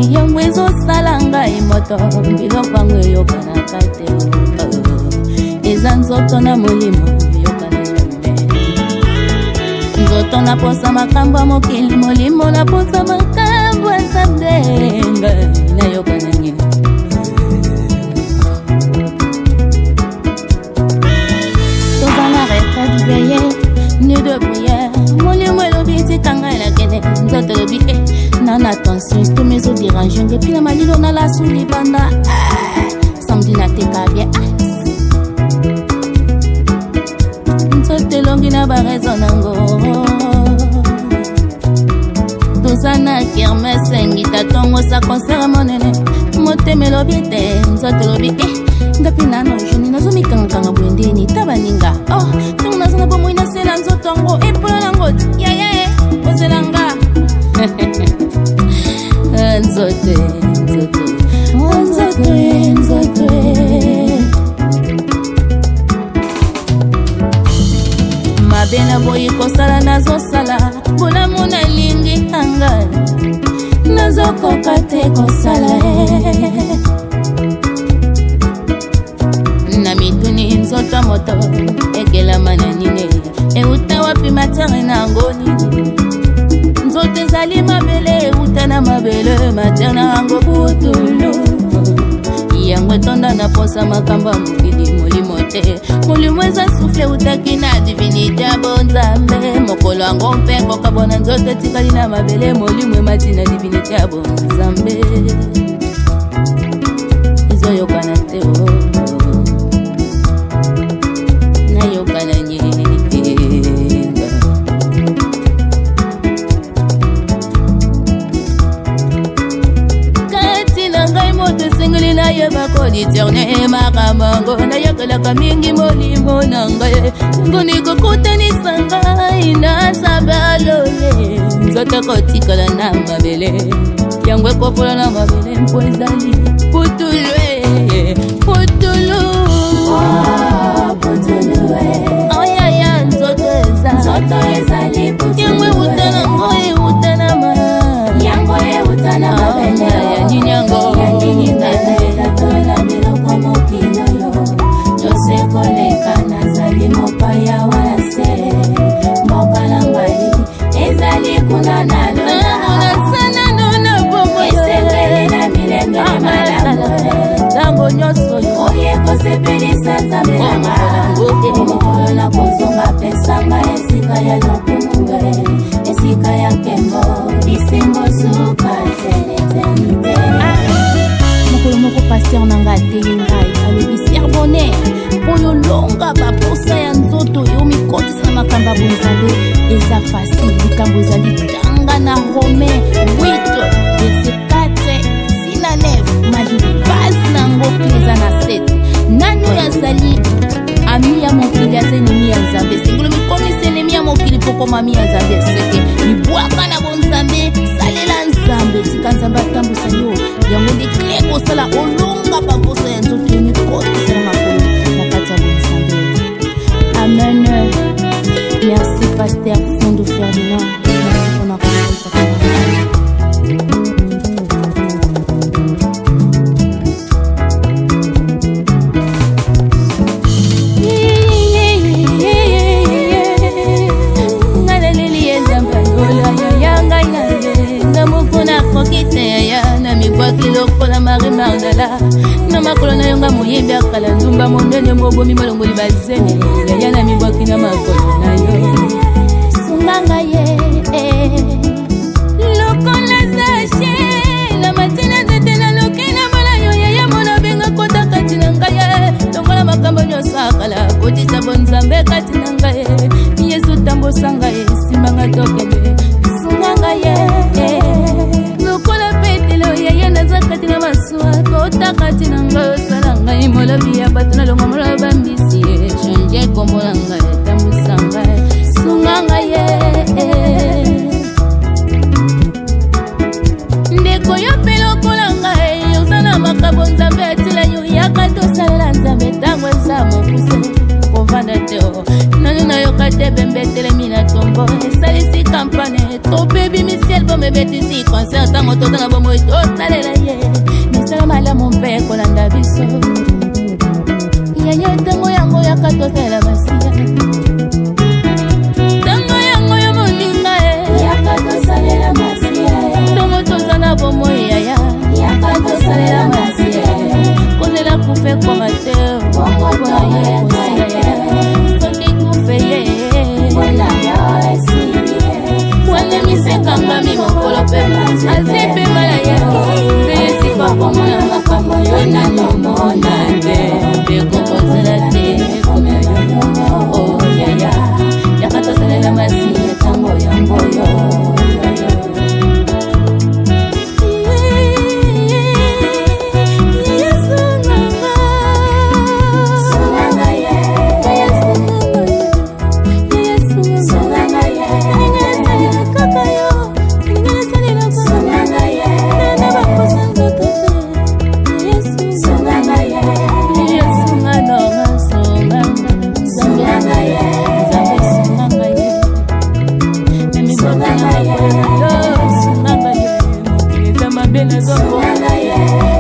yango ezosala ngai moto biloko yango eyokanaka te eza nzoto na molimo eyokana jamai nzoto naposa makambo ya mokili molimo naposa makambo ya nzambe ngai nayokana nye tozana retraite veillée nuit de prière molimo elobi etikanga elakene nzoto elobi nana attention tous mes autres dérangeants depuis la malilo na la souli banda samedi na teka bien nzoto elongi na barezo nango tozana kermese ngita tongo sa concert monene motema elobi ete nzoto elobi ngapi nano joni nazomikangakanga bwendeni tabaninga ntongo nazana bomoi nasela nzoto yango epolo nango yaya ozelanga nzoto mabe na boyi kosala nazosala bolamu nalingi anga nazokoka te kosala na mituni nzoto moto ekelama na nine euta wapi matere nango nini nzoto ezali mabele euta na mabele matere nango butulu yango etonda na posa makambo ya mokili molimo te molimo eza sufle utaki na divinité ya bonzambe mokolo yango mpe kokabona nzoto etikali na mabele molimo emati na divinité ya bonzambe ezoyokana te nayokana nyenga kati na ngai moto esengeli nayeba koditerne makamango nayokelaka mingi molimo na ngai ngo nikokutanisa ngai na nzambe alole nzoto kotikala na mabele yango ekopola na mabele mpo ezali putulu oyaya nzoto ezali yango eutana ngo eutana ma yango eutana mabele nini yango toela biloko mokili oyo tosekoleka nazali mopaya wala se mboka na ngai ezali kuna na esengeli na milenge malamu ntango nyonso oye kosepelisa nzambe na ngai mokolo na kozonga pesanga esika ya lokumunga esika ya nkembo lisengo suka teleternité mokolo moko paster nanga ateli ngai alobi serbone mpo yolonga baposa ya nzoto yo mikotisa na makambo ya bonzambe eza fasile likambo ezali tanga na Rome 8 verset 4 sina 9 malibase nango mpe eza na 7 nani oyo azali ami ya mokili aza enemi ya nzambe sengolo mikomisa enemi ya mokili mpo koma ami ya nzambe seke libwaka na bonzambe salela nzambe tika nzambe atambusa yo yango ndekle kosala olonga baposa ya nzoto yo mikotisa na makolo na kati ya bonzambe amen. Merci Pasteur Fondo Ferdinand. Merci pour notre na makolo na yonga moyembi akala nzumba mondele mobomi molongoli bazene yaya na mibwaki na makolo na yo sunganga ye lokola sache na matina nzete na loke na mala yo yaya mona benga kota kati na ngai longola makambo nyonso akala kotisa bonzambe kati na ngai yesu tambosa ngai simbanga tokende sunganga ye lokola petelo yaya naza kati na masuwa kota kati na ngai osala ngai molobi ya bato na longo moloba bambisi change kombo na ngai tambusa ngai sunga ngai ye ndeko yo mpe lokola ngai oza na makambo nzambe atila yo yaka tosalela nzambe ntango eza mokuse kovanda te na yokate bembetele mina tombo esalisi kampane tobebi misiel bombe betisi concert tango totanga bomo tosalela ye misala malamu mpe kolanda biso yeye tango yango yakatosela masiya tango yango yo moninga yakatosalela masiya tango tozana bomo yaya yakatosalela masiya kozela kufe komate bongo boye kosiya Wanda misekanga mi mokolo pema Azepe mala ya Besi kwa komona makambo Yona nomona Beko kozela te Kome yoyo Oh ya ya Yakato salela masi Tango yango yo Songa ye